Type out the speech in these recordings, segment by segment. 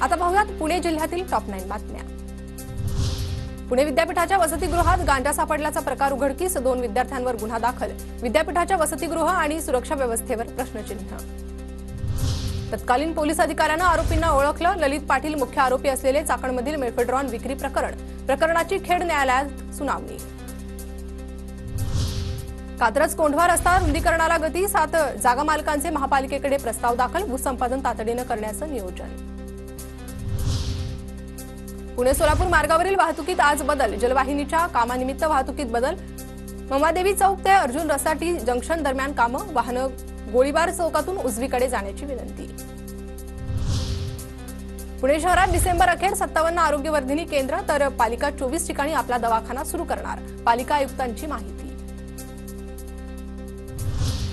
आता पाहूयात पुणे जिल्ह्यातील टॉप 9 बातम्या। पुणे विद्यापीठाच्या वसतिगृहात गांजा सापडल्याचा प्रकार उघडकीस, 2 विद्यार्थ्यांवर गुन्हा दाखल। विद्यापीठाच्या वसतिगृह आणि सुरक्षा व्यवस्थेवर प्रश्नचिन्ह। तत्कालीन पोलीस अधिकाऱ्यांना आरोपींना ओळखलं। ललित पाटील मुख्य आरोपी असलेले चाकणमधील मेफेड्रॉन विक्री प्रकरणाची खेड न्यायालयात सुनावणी। कात्रज कोंढवा रस्ता रुंदीकरणाला गती, 7 जागा मालकांचे महापालिकेकडे प्रस्ताव दाखल। भूसंपादन तातडीने करण्याचं नियोजन। पुणे सोलापूर मार्गावरील वाहतुकीत आज बदल, जलवाहिनीच्या कामानिमित्त वाहतुकीत बदल। ममादेवी चौक ते अर्जुन रसाटी जंक्शन दरम्यान कामं, वाहनं गोळीबार चौकातून उजवीकडे जाण्याची विनंती। पुणे शहरात डिसेंबर अखेर 57 आरोग्यवर्धिनी केंद्र, तर पालिका 24 ठिकाणी आपला दवाखाना सुरू करणार, पालिका आयुक्तांची माहिती।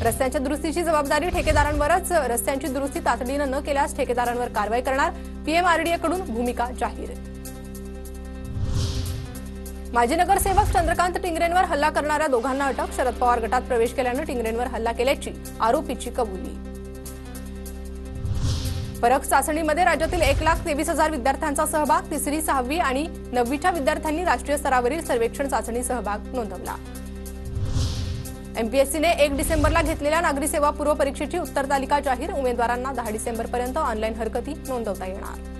रस्त्यांच्या दुरुस्तीची जबाबदारी ठेकेदारांवरच, रस्त्यांची दुरुस्ती तातडीने न केल्यास ठेकेदारांवर कारवाई करणार, पीएमआरडीए कडून भूमिका जाहीर। माजी नगरसेवक चंद्रकांत टिंगरेंवर हल्ला करणाऱ्या दोघांना अटक, शरद पवार गटात प्रवेश केल्याने टिंगरेंवर हल्ला केल्याची आरोपीची कबुली। फरक चाचणीमध्ये राज्यातील 1,23,000 विद्यार्थ्यांचा सहभाग, 3री 6वी आणि 9वीच्या विद्यार्थ्यांनी राष्ट्रीय स्तरावरील सर्वेक्षण चाचणी सहभाग नोंदवला। एमपीएससीने 1 डिसेंबरला घेतलेल्या नागरी सेवा पूर्व परीक्षेची उत्तर तालिका जाहीर, उमेदवारांना 10 डिसेंबरपर्यंत ऑनलाईन हरकती नोंदवता येणार।